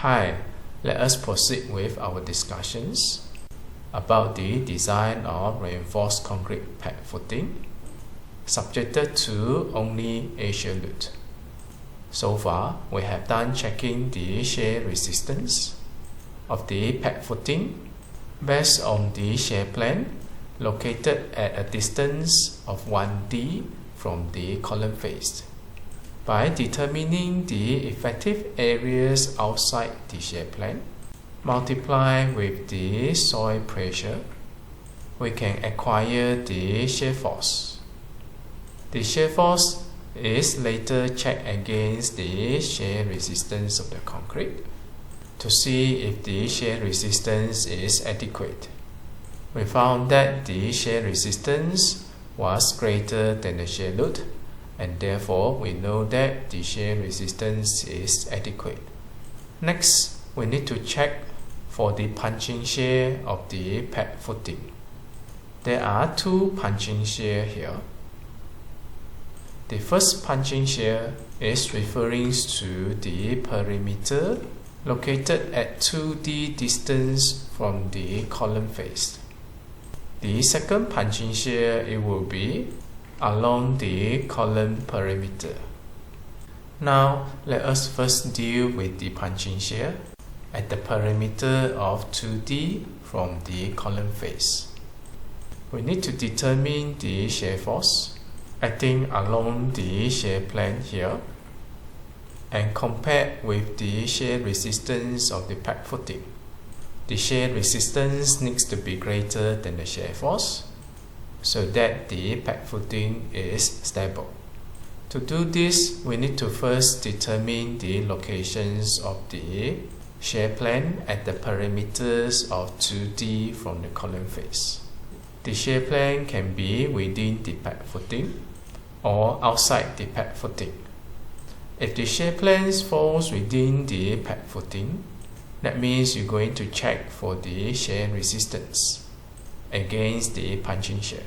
Hi, let us proceed with our discussions about the design of reinforced concrete pad footing subjected to only axial load. So far, we have done checking the shear resistance of the pad footing based on the shear plane located at a distance of 1d from the column face. By determining the effective areas outside the shear plane, multiply with the soil pressure, we can acquire the shear force. The shear force is later checked against the shear resistance of the concrete to see if the shear resistance is adequate. We found that the shear resistance was greater than the shear load, and therefore we know that the shear resistance is adequate. Next, we need to check for the punching shear of the pad footing. There are two punching shear here. The first punching shear is referring to the perimeter located at 2d distance from the column face. The second punching shear, it will be along the column perimeter. Now, let us first deal with the punching shear at the perimeter of 2d from the column face. We need to determine the shear force acting along the shear plane here and compare with the shear resistance of the pad footing. The shear resistance needs to be greater than the shear force so that the pad footing is stable. To do this, we need to first determine the locations of the shear plane at the perimeters of 2d from the column face. The shear plane can be within the pad footing or outside the pad footing. If the shear plane falls within the pad footing, that means you're going to check for the shear resistance against the punching shear.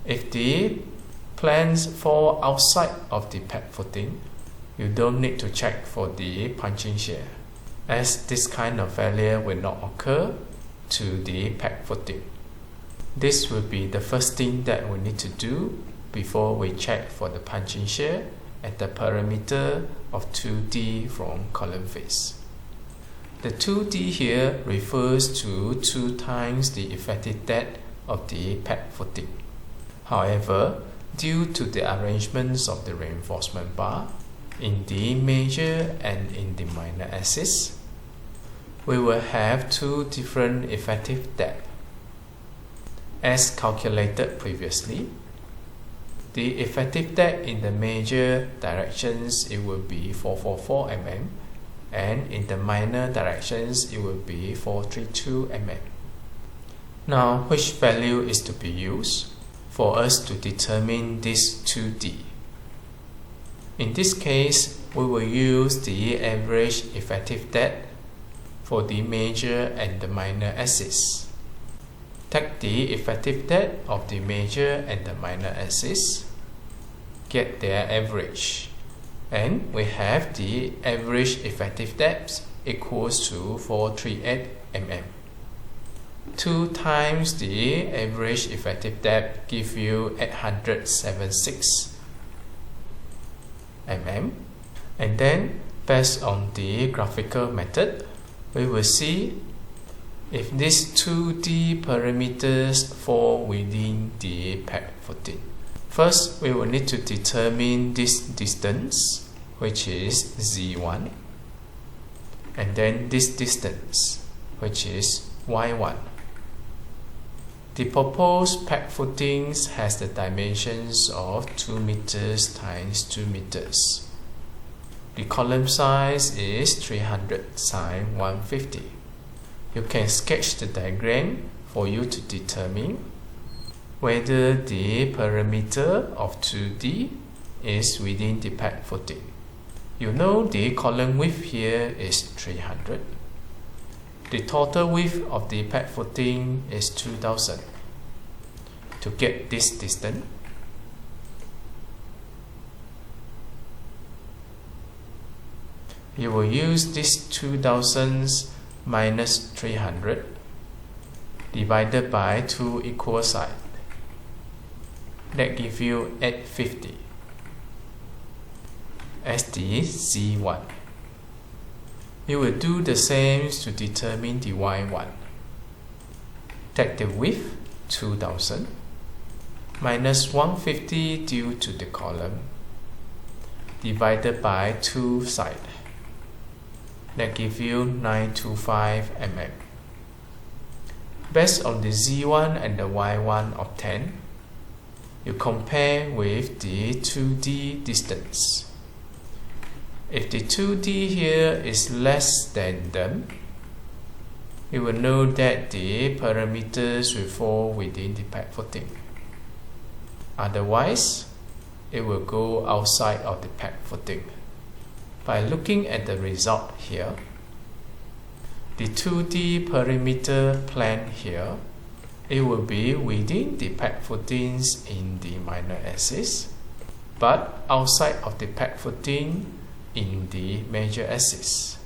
If the planes fall outside of the pad footing, you don't need to check for the punching shear, as this kind of failure will not occur to the pad footing. This will be the first thing that we need to do before we check for the punching shear at the perimeter of 2d from column face. The 2d here refers to 2 times the effective depth of the pad footing. However, due to the arrangements of the reinforcement bar in the major and in the minor axis, we will have 2 different effective depths. As calculated previously, the effective depth in the major directions, it will be 444 mm, and in the minor directions, it will be 432 mm. Now, which value is to be used for us to determine this 2d? In this case, we will use the average effective depth for the major and the minor axis. Take the effective depth of the major and the minor axis, get their average, and we have the average effective depth equals to 438 mm. 2 times the average effective depth give you 876 mm, and then based on the graphical method, we will see if these 2d parameters fall within the pad footing. First, we will need to determine this distance, which is z1, and then this distance, which is y1. The proposed pad footings has the dimensions of 2 meters times 2 meters. The column size is 300 sin 150. You can sketch the diagram for you to determine whether the perimeter of 2d is within the pad footing. You know the column width here is 300. The total width of the pad footing is 2000. To get this distance, you will use this 2000 minus 300 divided by 2 equal sides. That gives you 850 as the Z1. You will do the same to determine the Y1. Take the width 2000 minus 150 due to the column divided by 2 sides. That gives you 925 mm. Based on the Z1 and the Y1 obtained, you compare with the 2D distance. If the 2D here is less than them, you will know that the parameters will fall within the pad footing. Otherwise, it will go outside of the pad footing. By looking at the result here, the 2D perimeter plane here, it will be within the pad footings in the minor axis, but outside of the pad footing in the major axis.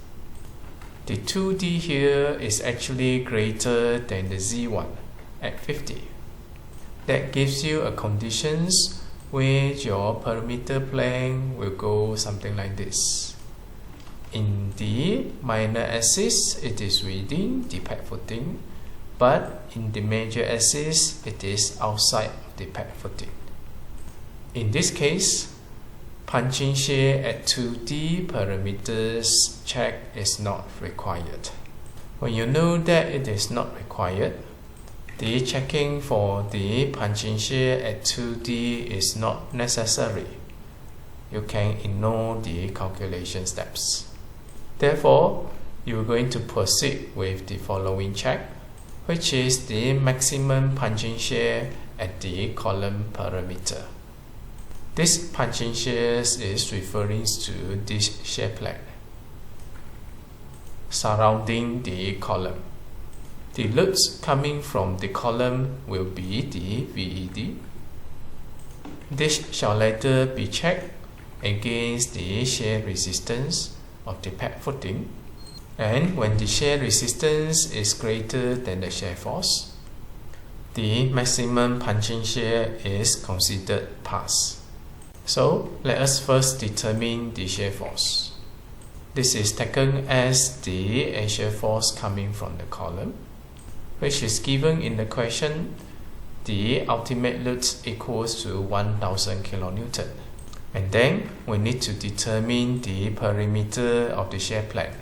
The 2D here is actually greater than the Z1 at 50. That gives you a conditions where your perimeter plane will go something like this. In the minor axis, it is within the pad footing, but in the major axis, it is outside of the pad footing. In this case, punching shear at 2D parameters check is not required. When you know that it is not required, the checking for the punching shear at 2D is not necessary. You can ignore the calculation steps. Therefore, you are going to proceed with the following check, which is the maximum punching shear at the column parameter. This punching shear is referring to this shear plane surrounding the column. The loads coming from the column will be the VED. This shall later be checked against the shear resistance of the pad footing, and when the shear resistance is greater than the shear force, the maximum punching shear is considered pass. So let us first determine the shear force. This is taken as the axial force coming from the column, which is given in the question. The ultimate load equals to 1000 kN. And then we need to determine the perimeter of the shear plane,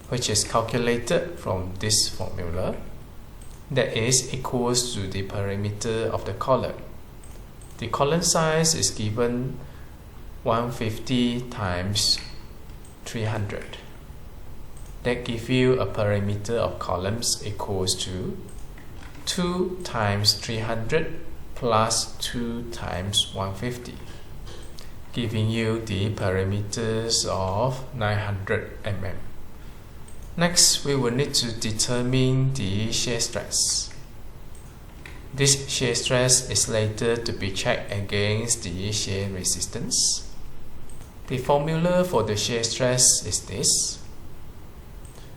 which is calculated from this formula. That is equals to the perimeter of the column. The column size is given 150 times 300. That gives you a perimeter of columns equals to 2 times 300 plus 2 times 150, giving you the perimeters of 900 mm. Next, we will need to determine the shear stress. This shear stress is later to be checked against the shear resistance. The formula for the shear stress is this,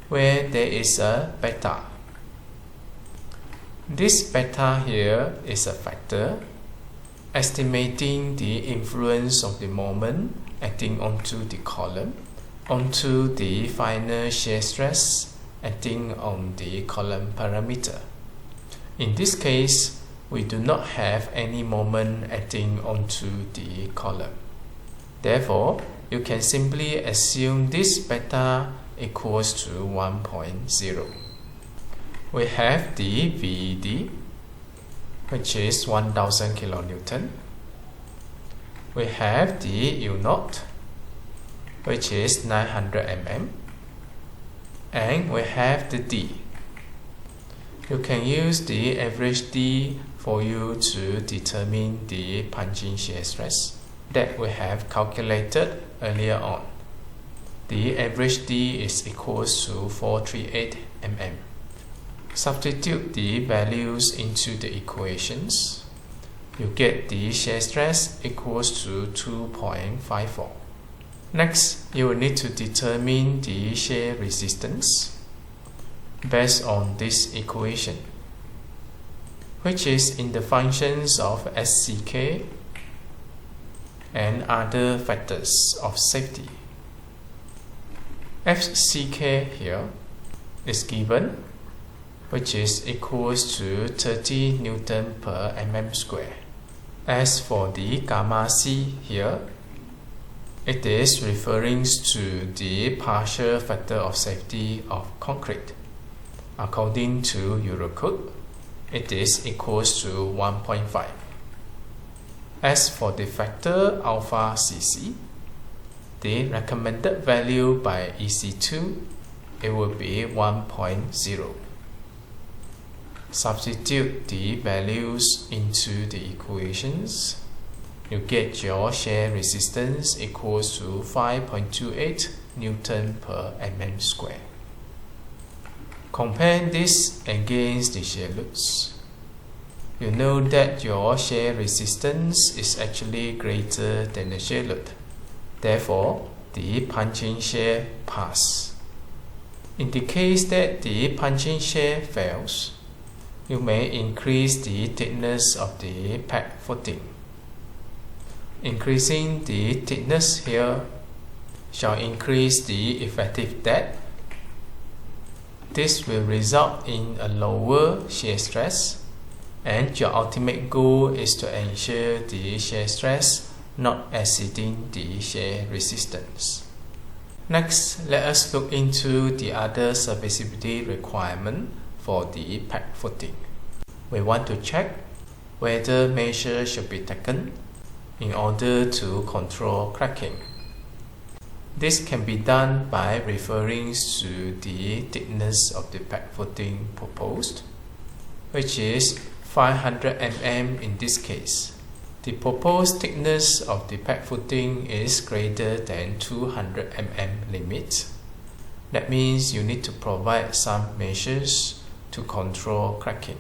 where there is a beta. This beta here is a factor estimating the influence of the moment acting onto the column onto the final shear stress acting on the column parameter. In this case, we do not have any moment acting onto the column. Therefore, you can simply assume this beta equals to 1.0. We have the VED, which is 1000 kN. We have the U0, which is 900 mm. And we have the D. You can use the average D for you to determine the punching shear stress that we have calculated earlier on. The average D is equals to 438 mm. Substitute the values into the equations. You get the shear stress equals to 2.54. Next, you will need to determine the shear resistance based on this equation, which is in the functions of SCK and other factors of safety. FCK here is given, which is equals to 30 Newton per mm square. As for the gamma C here, it is referring to the partial factor of safety of concrete. According to Eurocode, it is equals to 1.5. As for the factor alpha CC, the recommended value by EC2, it will be 1.0. Substitute the values into the equations. You get your shear resistance equals to 5.28 Newton per mm square. Compare this against the shear loads. You know that your shear resistance is actually greater than the shear load. Therefore, the punching shear passes. In the case that the punching shear fails, you may increase the thickness of the pad footing. Increasing the thickness here shall increase the effective depth. This will result in a lower shear stress, and your ultimate goal is to ensure the shear stress not exceeding the shear resistance. Next, let us look into the other serviceability requirement for the pad footing. We want to check whether measures should be taken in order to control cracking. This can be done by referring to the thickness of the pad footing proposed, which is 500 mm in this case. The proposed thickness of the pad footing is greater than 200 mm limit. That means you need to provide some measures to control cracking.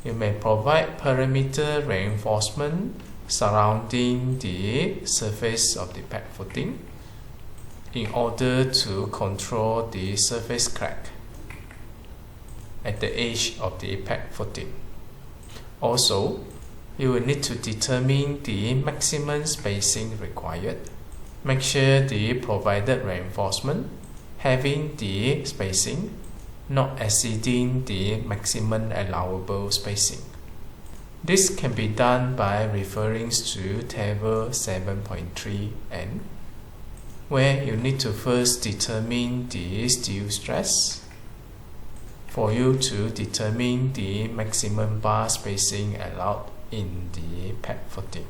You may provide perimeter reinforcement surrounding the surface of the pad footing in order to control the surface crack at the edge of the pad footing. Also, you will need to determine the maximum spacing required. Make sure the provided reinforcement having the spacing not exceeding the maximum allowable spacing. This can be done by referring to table 7.3n, where you need to first determine the steel stress for you to determine the maximum bar spacing allowed in the pad footing.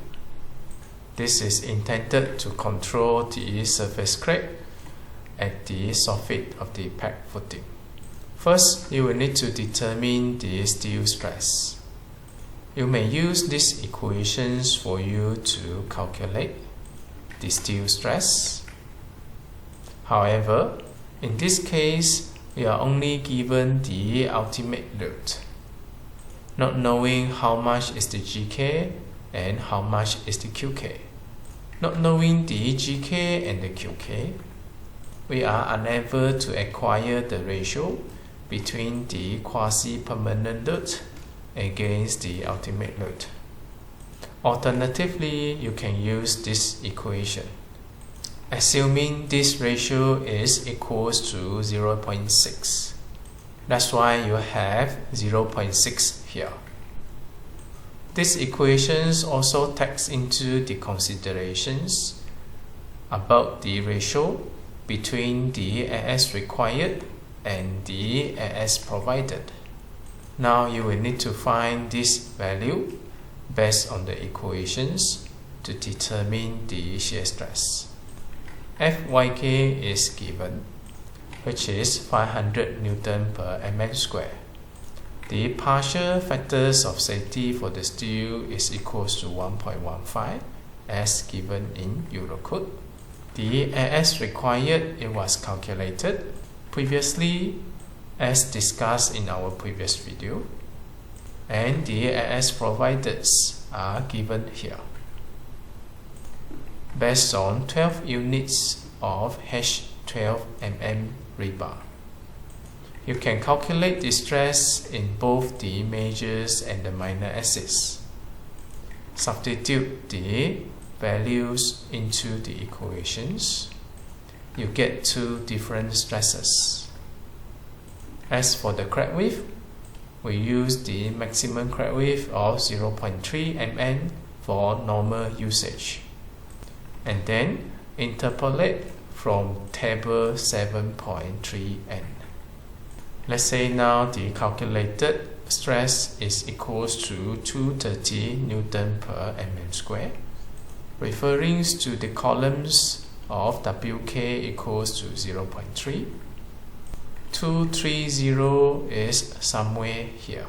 This is intended to control the surface crack at the soffit of the pad footing. First, you will need to determine the steel stress. You may use these equations for you to calculate the steel stress. However, in this case, we are only given the ultimate load, not knowing how much is the GK and how much is the QK. Not knowing the GK and the QK, we are unable to acquire the ratio between the quasi-permanent load against the ultimate load. Alternatively, you can use this equation. Assuming this ratio is equals to 0.6. That's why you have 0.6 here. This equation also takes into the considerations about the ratio between the AS required and the AS provided. Now you will need to find this value based on the equations to determine the shear stress. Fyk is given, which is 500 Newton per mm square. The partial factors of safety for the steel is equals to 1.15 as given in Eurocode. The AS required, it was calculated previously as discussed in our previous video, and the AS provided are given here. based on 12 units of H12 mm rebar. You can calculate the stress in both the majors and the minor axis. Substitute the values into the equations. You get two different stresses. As for the crack width, we use the maximum crack width of 0.3 mm for normal usage, and then interpolate from table 7.3n. Let's say now the calculated stress is equals to 230 Newton per mm square, referring to the columns of WK equals to 0.3. 230 is somewhere here,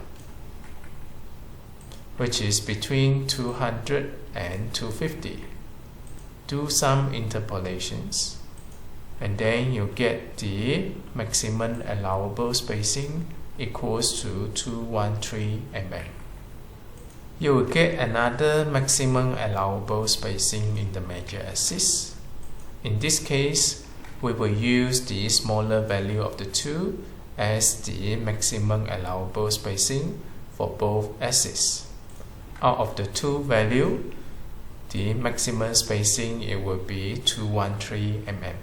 which is between 200 and 250. Do some interpolations, and then you get the maximum allowable spacing equals to 213 mm. You will get another maximum allowable spacing in the major axis. In this case, we will use the smaller value of the two as the maximum allowable spacing for both axes. Out of the two values, the maximum spacing it will be 213 mm.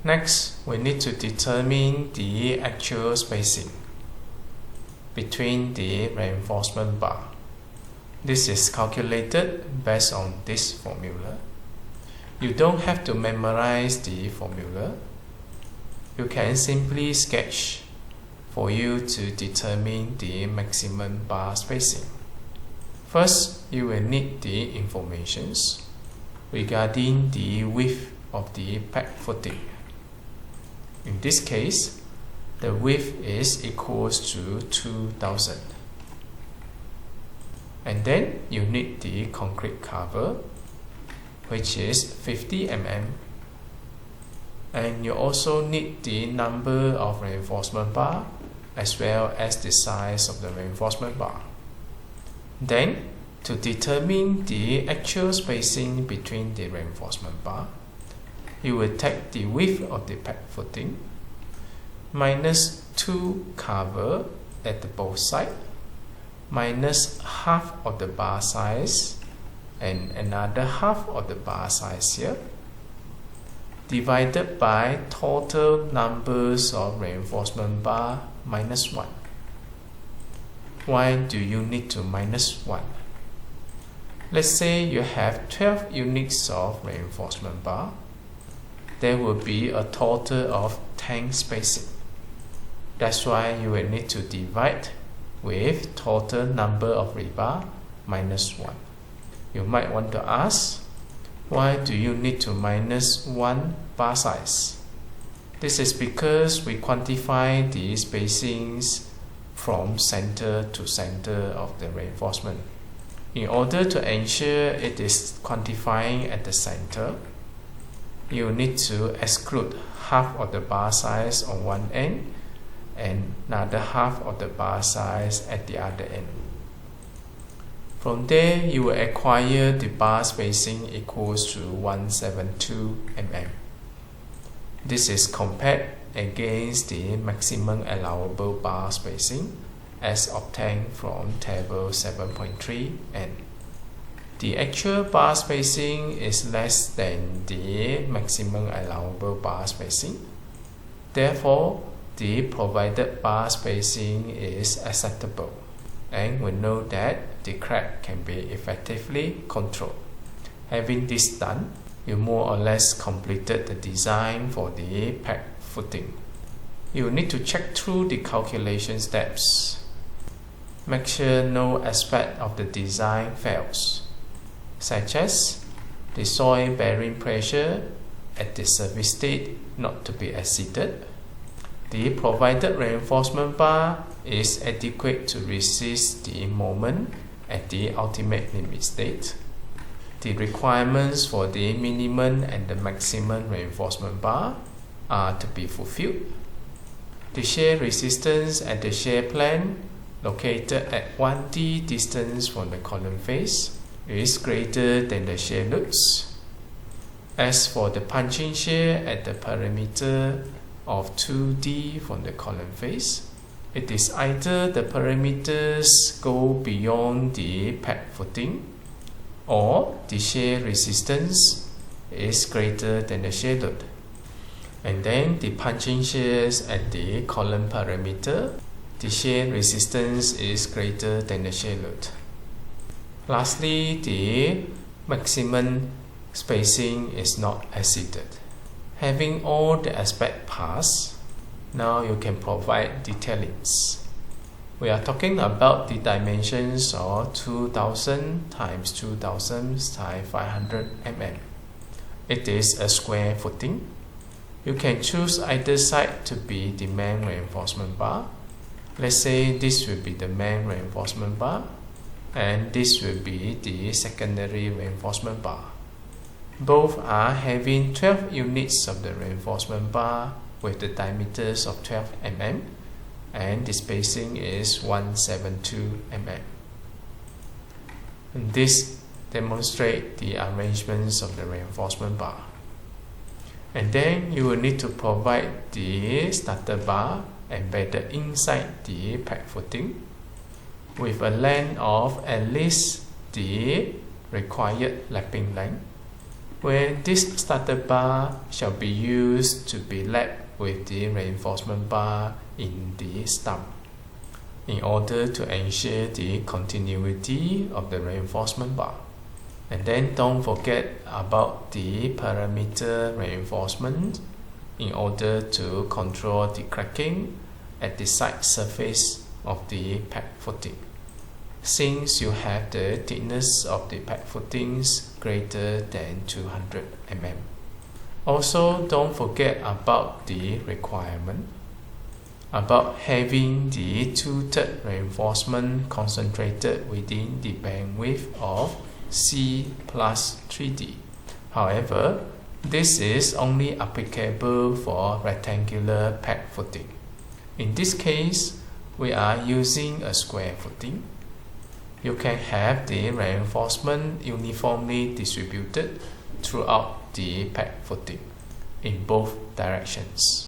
Next, we need to determine the actual spacing between the reinforcement bar. This is calculated based on this formula. You don't have to memorize the formula. You can simply sketch for you to determine the maximum bar spacing. First, you will need the informations regarding the width of the peg footing. In this case, the width is equals to 2000. And then you need the concrete cover, which is 50 mm, and you also need the number of reinforcement bar as well as the size of the reinforcement bar. Then, to determine the actual spacing between the reinforcement bar, you will take the width of the peg footing minus 2 cover at the both sides minus half of the bar size and another half of the bar size here, divided by total numbers of reinforcement bar minus 1. Why do you need to minus 1? Let's say you have 12 units of reinforcement bar. There will be a total of 10 spacing. That's why you will need to divide with total number of rebar minus 1. You might want to ask, why do you need to minus 1 bar size? This is because we quantify the spacings from center to center of the reinforcement. In order to ensure it is quantifying at the center, you need to exclude half of the bar size on one end and another half of the bar size at the other end. From there, you will acquire the bar spacing equals to 172 mm. This is compared against the maximum allowable bar spacing as obtained from table 7.3n. The actual bar spacing is less than the maximum allowable bar spacing. Therefore, the provided bar spacing is acceptable, and we know that the crack can be effectively controlled. Having this done, you more or less completed the design for the peg footing. You need to check through the calculation steps. Make sure no aspect of the design fails, such as the soil bearing pressure at the surface state not to be exceeded, the provided reinforcement bar is adequate to resist the moment at the ultimate limit state, the requirements for the minimum and the maximum reinforcement bar are to be fulfilled, the shear resistance at the shear plane located at 1d distance from the column face is greater than the shear loads, As for the punching shear at the perimeter of 2D from the column face, it is either the parameters go beyond the pad footing or the shear resistance is greater than the shear load. And then the punching shears at the column parameter, the shear resistance is greater than the shear load. Lastly, the maximum spacing is not exceeded. Having all the aspect passed, now you can provide detailings. We are talking about the dimensions of 2000 times 2000 times 500 mm. It is a square footing. You can choose either side to be the main reinforcement bar. Let's say this will be the main reinforcement bar and this will be the secondary reinforcement bar. Both are having 12 units of the reinforcement bar with the diameters of 12 mm and the spacing is 172 mm. And this demonstrates the arrangements of the reinforcement bar. And then you will need to provide the starter bar embedded inside the pad footing with a length of at least the required lapping length, where this starter bar shall be used to be lapped with the reinforcement bar in the stump in order to ensure the continuity of the reinforcement bar. And then don't forget about the perimeter reinforcement in order to control the cracking at the side surface of the pad footing, since you have the thickness of the pad footings greater than 200 mm. Also, don't forget about the requirement about having the 2/3 reinforcement concentrated within the bandwidth of C plus 3D. However, this is only applicable for rectangular pad footing. In this case, we are using a square footing. You can have the reinforcement uniformly distributed throughout the pad footing in both directions.